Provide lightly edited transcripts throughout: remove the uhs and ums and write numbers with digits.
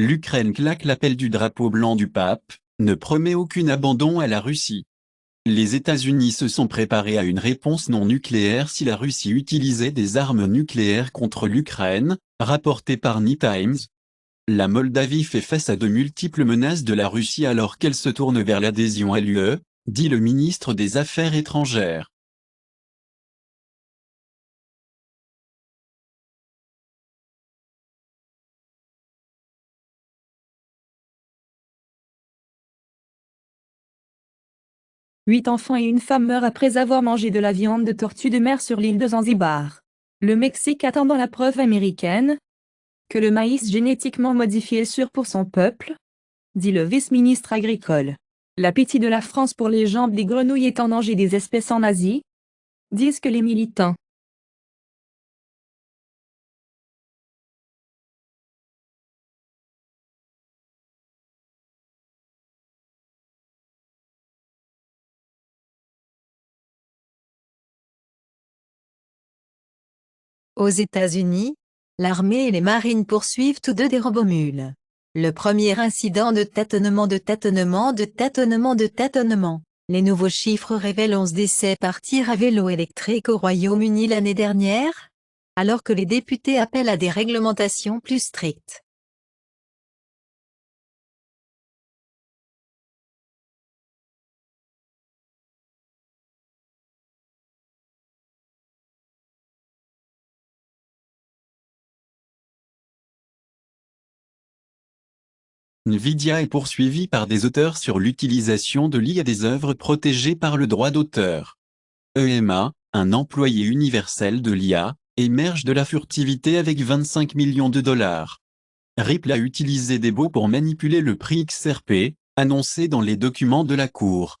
L'Ukraine claque l'appel du drapeau blanc du pape, ne promet aucun abandon à la Russie. Les États-Unis se sont préparés à une réponse non nucléaire si la Russie utilisait des armes nucléaires contre l'Ukraine, rapporté par New Times. La Moldavie fait face à de multiples menaces de la Russie alors qu'elle se tourne vers l'adhésion à l'UE, dit le ministre des Affaires étrangères. 8 enfants et une femme meurent après avoir mangé de la viande de tortue de mer sur l'île de Zanzibar. Le Mexique attendant la preuve américaine que le maïs génétiquement modifié est sûr pour son peuple, dit le vice-ministre agricole. L'appétit de la France pour les jambes des grenouilles est en danger des espèces en Asie, disent que les militants. Aux États-Unis, l'armée et les marines poursuivent tous deux des robomules. Le premier incident de tâtonnement. Les nouveaux chiffres révèlent 11 décès par tir à vélo électrique au Royaume-Uni l'année dernière, alors que les députés appellent à des réglementations plus strictes. Nvidia est poursuivi par des auteurs sur l'utilisation de l'IA des œuvres protégées par le droit d'auteur. EMA, un employé universel de l'IA, émerge de la furtivité avec 25 millions de dollars. Ripple a utilisé des bots pour manipuler le prix XRP, annoncé dans les documents de la Cour.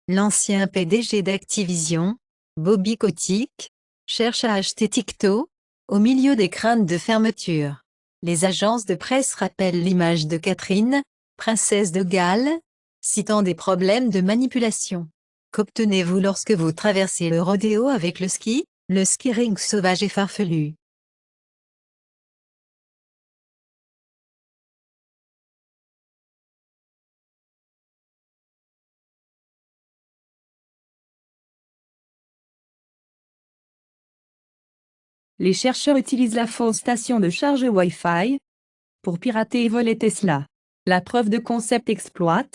L'ancien PDG d'Activision, Bobby Kotick, cherche à acheter TikTok, au milieu des craintes de fermeture. Les agences de presse rappellent l'image de Catherine, princesse de Galles, citant des problèmes de manipulation. Qu'obtenez-vous lorsque vous traversez le rodéo avec le ski ring sauvage et farfelu. Les chercheurs utilisent la fausse station de charge Wi-Fi pour pirater et voler Tesla. La preuve de concept exploit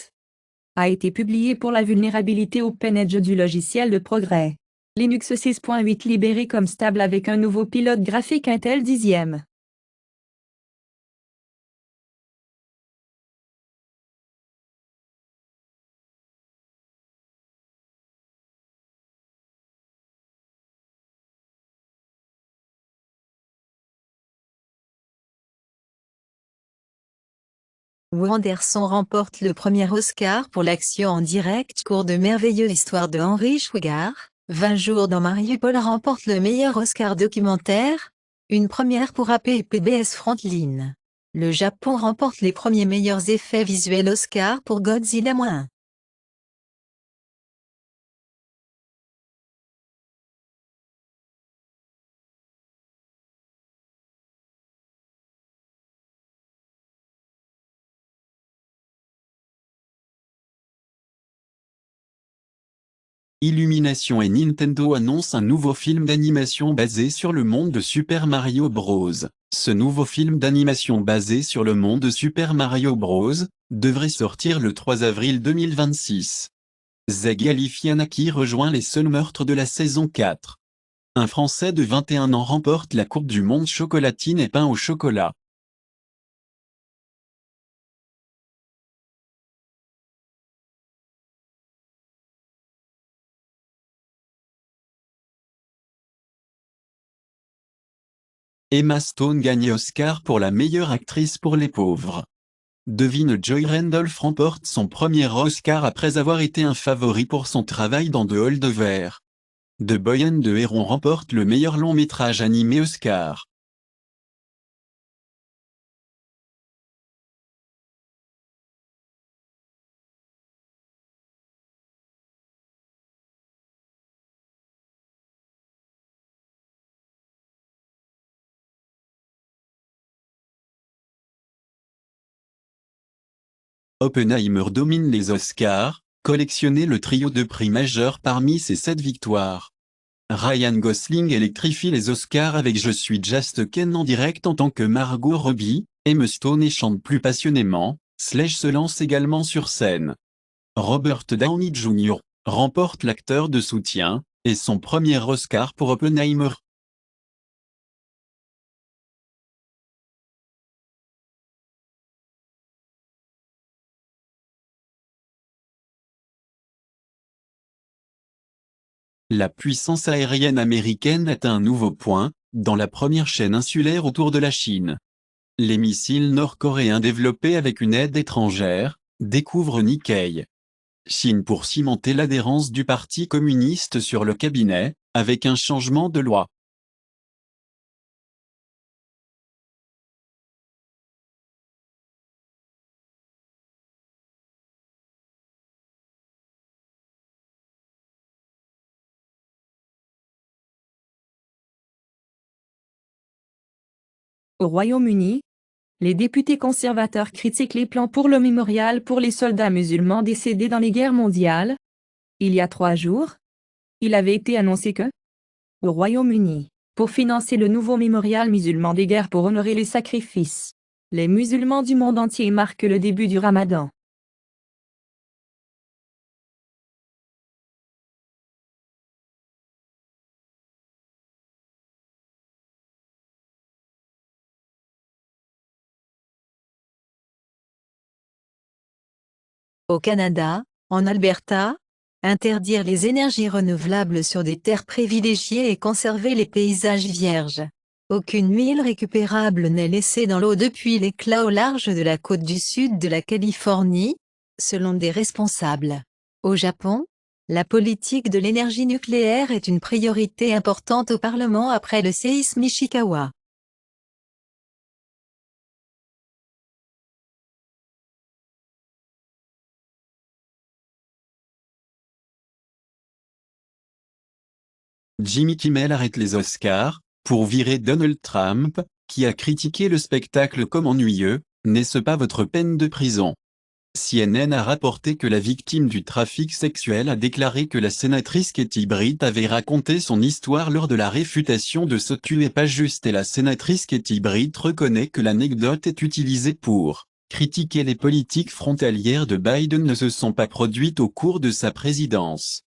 a été publiée pour la vulnérabilité OpenEdge du logiciel de progrès. Linux 6.8 libéré comme stable avec un nouveau pilote graphique Intel 10e. Anderson remporte le premier Oscar pour l'action en direct. Cours de merveilleuse histoire de Henry Schweiger. 20 jours dans Mariupol remporte le meilleur Oscar documentaire, une première pour AP et PBS Frontline. Le Japon remporte les premiers meilleurs effets visuels Oscar pour Godzilla -1. Illumination et Nintendo annoncent un nouveau film d'animation basé sur le monde de Super Mario Bros. Ce nouveau film d'animation basé sur le monde de Super Mario Bros. Devrait sortir le 3 avril 2026. Zeg Galifianakis rejoint les seuls meurtres de la saison 4. Un Français de 21 ans remporte la Coupe du monde chocolatine et pain au chocolat. Emma Stone gagne Oscar pour la meilleure actrice pour Les Pauvres. Devine Joy Randolph remporte son premier Oscar après avoir été un favori pour son travail dans The Holdovers. The Boy and the Heron remporte le meilleur long métrage animé Oscar. Oppenheimer domine les Oscars, collectionnez le trio de prix majeurs parmi ses 7 victoires. Ryan Gosling électrifie les Oscars avec Je suis Just Ken en direct en tant que Margot Robbie, Emma Stone et chante plus passionnément, Sledge se lance également sur scène. Robert Downey Jr. remporte l'acteur de soutien, et son premier Oscar pour Oppenheimer. La puissance aérienne américaine atteint un nouveau point, dans la première chaîne insulaire autour de la Chine. Les missiles nord-coréens développés avec une aide étrangère, découvre Nikkei. Chine pour cimenter l'adhérence du Parti communiste sur le cabinet, avec un changement de loi. Au Royaume-Uni, les députés conservateurs critiquent les plans pour le mémorial pour les soldats musulmans décédés dans les guerres mondiales. Il y a 3 jours, il avait été annoncé que, au Royaume-Uni, pour financer le nouveau mémorial musulman des guerres pour honorer les sacrifices, les musulmans du monde entier marquent le début du Ramadan. Au Canada, en Alberta, interdire les énergies renouvelables sur des terres privilégiées et conserver les paysages vierges. Aucune huile récupérable n'est laissée dans l'eau depuis l'éclat au large de la côte du sud de la Californie, selon des responsables. Au Japon, la politique de l'énergie nucléaire est une priorité importante au Parlement après le séisme Ishikawa. Jimmy Kimmel arrête les Oscars, pour virer Donald Trump, qui a critiqué le spectacle comme ennuyeux, n'est-ce pas votre peine de prison? CNN a rapporté que la victime du trafic sexuel a déclaré que la sénatrice Katie Britt avait raconté son histoire lors de la réfutation de ce tu es pas juste et la sénatrice Katie Britt reconnaît que l'anecdote est utilisée pour critiquer les politiques frontalières de Biden ne se sont pas produites au cours de sa présidence.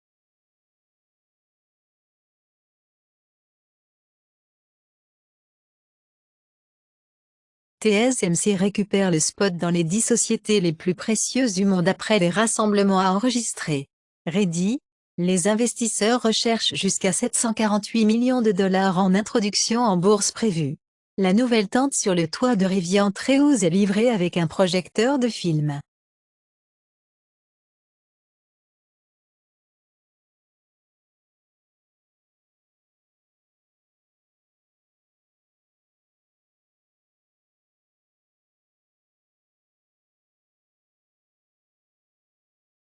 TSMC récupère le spot dans les 10 sociétés les plus précieuses du monde après les rassemblements à enregistrer. Ready, les investisseurs recherchent jusqu'à 748 millions de dollars en introduction en bourse prévue. La nouvelle tente sur le toit de Rivian Treehouse est livrée avec un projecteur de film.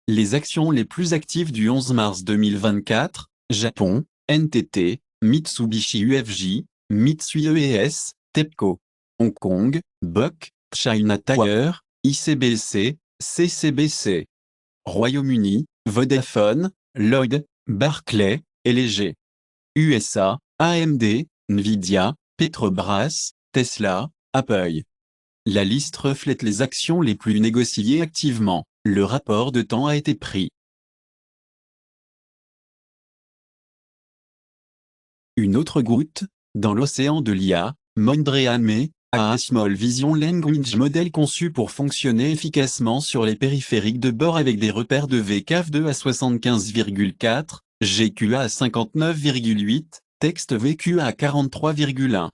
Les actions les plus actives du 11 mars 2024, Japon, NTT, Mitsubishi UFJ, Mitsui ES, TEPCO. Hong Kong, BOC, China Tower, ICBC, CCBC. Royaume-Uni, Vodafone, Lloyd, Barclay, LG. USA, AMD, Nvidia, Petrobras, Tesla, Apple. La liste reflète les actions les plus négociées activement. Le rapport de temps a été pris. Une autre goutte, dans l'océan de l'IA, Mondrian a un Small Vision Language Model conçu pour fonctionner efficacement sur les périphériques de bord avec des repères de VCAF2 à 75,4, GQA à 59,8, texte VQA à 43,1.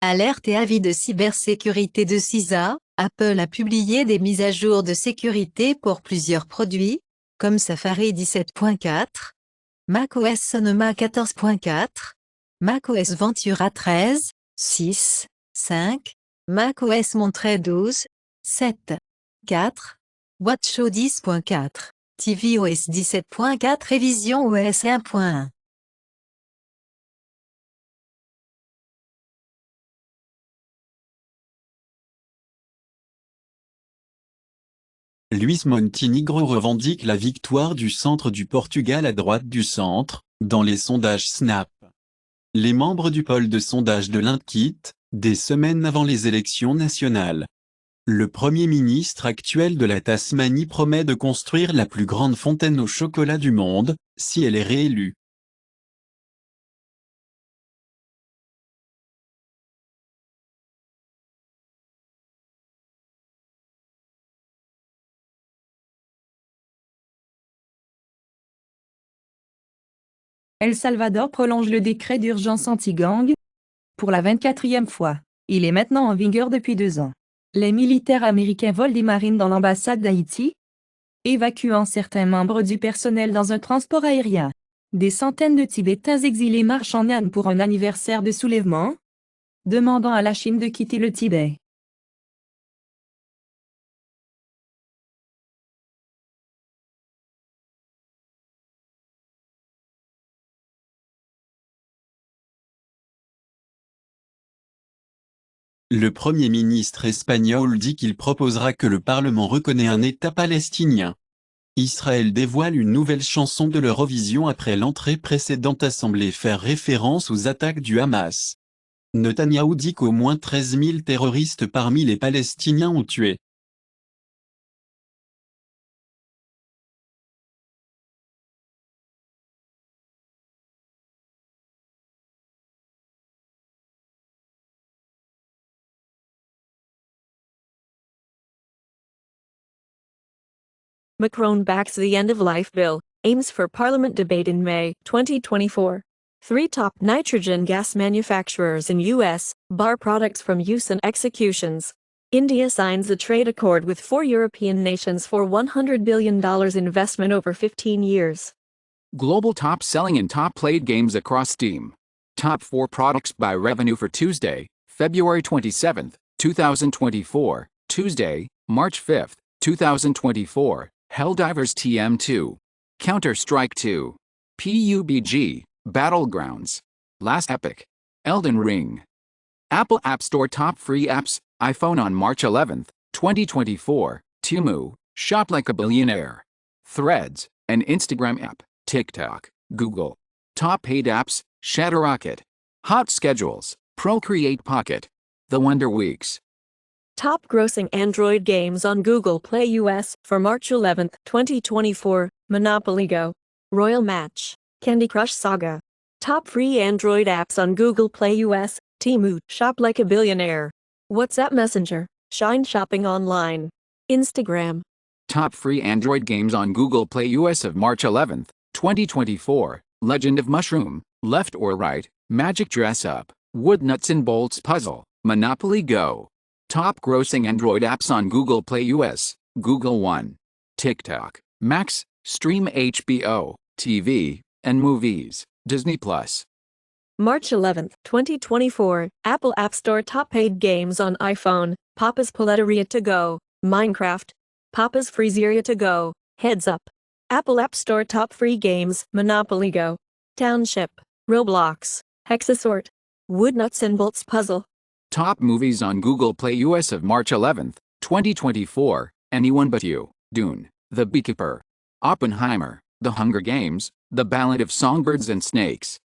Alerte et avis de cybersécurité de CISA, Apple a publié des mises à jour de sécurité pour plusieurs produits, comme Safari 17.4, macOS Sonoma 14.4, macOS Ventura 13, 6, 5, macOS Monterey 12, 7, 4, WatchOS 10.4, tvOS 17.4 révision OS 1.1. Luís Montenegro revendique la victoire du centre du Portugal à droite du centre, dans les sondages Snap. Les membres du pôle de sondage de l'Inquiet, des semaines avant les élections nationales. Le Premier ministre actuel de la Tasmanie promet de construire la plus grande fontaine au chocolat du monde, si elle est réélue. El Salvador prolonge le décret d'urgence anti-gang pour la 24e fois. Il est maintenant en vigueur depuis 2 ans. Les militaires américains volent des marines dans l'ambassade d'Haïti, évacuant certains membres du personnel dans un transport aérien. Des centaines de Tibétains exilés marchent en Inde pour un anniversaire de soulèvement, demandant à la Chine de quitter le Tibet. Le Premier ministre espagnol dit qu'il proposera que le Parlement reconnaisse un État palestinien. Israël dévoile une nouvelle chanson de l'Eurovision après l'entrée précédente à sembler faire référence aux attaques du Hamas. Netanyahou dit qu'au moins 13 000 terroristes parmi les Palestiniens ont tué. Macron backs the end-of-life bill, aims for parliament debate in May 2024. 3 top nitrogen gas manufacturers in U.S. bar products from use and executions. India signs a trade accord with 4 European nations for $100 billion investment over 15 years. Global top selling and top played games across Steam. Top 4 products by revenue for Tuesday, February 27, 2024, Tuesday, March 5, 2024, Helldivers TM2, Counter-Strike 2, PUBG, Battlegrounds, Last Epic, Elden Ring. Apple App Store top free apps, iPhone on March 11, 2024, Temu, Shop Like a Billionaire, Threads, an Instagram app, TikTok, Google. Top paid apps, Shadowrocket, Hot Schedules, Procreate Pocket, The Wonder Weeks. Top grossing Android games on Google Play US for March 11, 2024, Monopoly Go, Royal Match, Candy Crush Saga. Top free Android apps on Google Play US, Temu, Shop Like a Billionaire, WhatsApp Messenger, Shine Shopping Online, Instagram. Top free Android games on Google Play US of March 11, 2024, Legend of Mushroom, Left or Right, Magic Dress Up, Wood Nuts and Bolts Puzzle, Monopoly Go. Top grossing Android apps on Google Play US, Google One, TikTok, Max, Stream HBO, TV, and movies, Disney+. March 11, 2024, Apple App Store top paid games on iPhone, Papa's Paleteria to Go, Minecraft, Papa's Freezeria to Go, Heads Up. Apple App Store top free games, Monopoly Go, Township, Roblox, Hexasort, Wood Nuts and Bolts Puzzle. Top movies on Google Play US of March 11, 2024, Anyone But You, Dune, The Beekeeper, Oppenheimer, The Hunger Games, The Ballad of Songbirds and Snakes.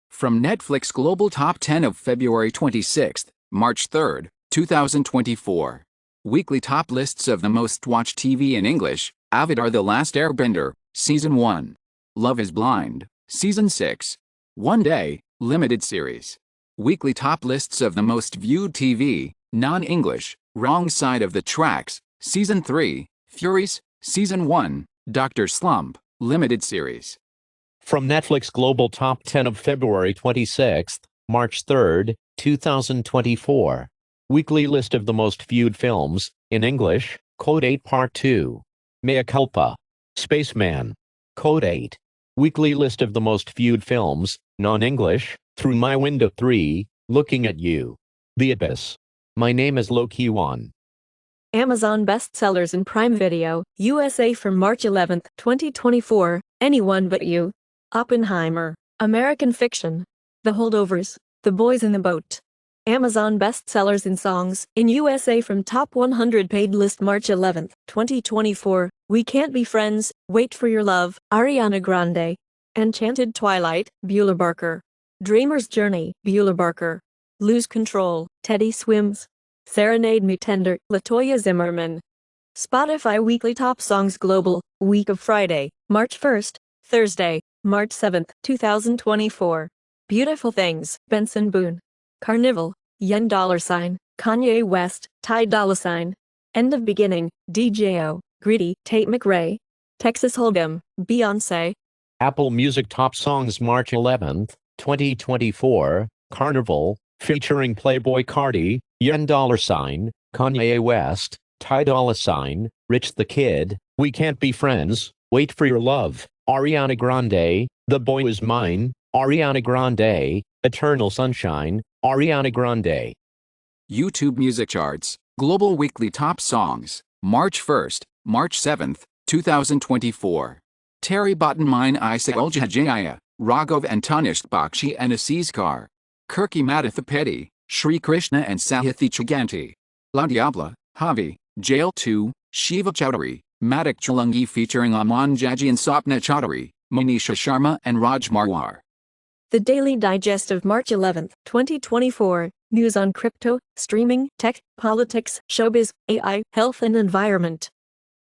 From Netflix Global Top 10 of February 26, March 3, 2024. Weekly top lists of the most watched TV in English, Avatar The Last Airbender, Season 1. Love is Blind, Season 6. One Day, Limited Series. Weekly top lists of the most viewed TV, non-English, Wrong Side of the Tracks, Season 3, Furies, Season 1, Dr. Slump, Limited Series. From Netflix Global Top 10 of February 26, March 3, 2024. Weekly list of the most viewed films, in English, Code 8 Part 2. Mea Culpa. Spaceman. Code 8. Weekly list of the most viewed films, non-English, Through My Window 3, Looking at You. The Abyss. My name is Loki One. Amazon bestsellers in Prime Video, USA from March 11, 2024, Anyone But You. Oppenheimer, American Fiction. The Holdovers, The Boys in the Boat. Amazon bestsellers in songs in USA from Top 100 paid list March 11, 2024, We Can't Be Friends, Wait for Your Love, Ariana Grande. Enchanted Twilight, Beulah Barker. Dreamer's Journey, Beulah Barker. Lose Control, Teddy Swims. Serenade Me Tender, Latoya Zimmerman. Spotify Weekly Top Songs Global, week of Friday, March 1st, Thursday, March 7th, 2024. Beautiful Things, Benson Boone. Carnival, Yen $, Kanye West, Ty Dolla $. End of Beginning, DJO, Greedy, Tate McRae. Texas Hold'em, Beyoncé. Apple Music Top Songs March 11th, 2024, Carnival, featuring Playboi Carti, Yen $, Kanye West, Ty Dolla $, Rich the Kid, We Can't Be Friends, Wait for Your Love, Ariana Grande, The Boy Is Mine, Ariana Grande, Eternal Sunshine, Ariana Grande. YouTube Music Charts, Global Weekly Top Songs, March 1st, March 7th, 2024. Terry Botten Mine Isa Uljajaya, Raghav and Tanisht Bakshi and Aziz Kar. Kirky Madatha Petty, Shri Krishna and Sahithi Chaganti. La Diabla, Javi, Jail 2, Shiva Chowdhury, Madak Chalungi featuring Aman Jaji and Sapna Chaudhary, Manisha Sharma and Raj Marwar. The Daily Digest of March 11, 2024, news on crypto, streaming, tech, politics, showbiz, AI, health and environment.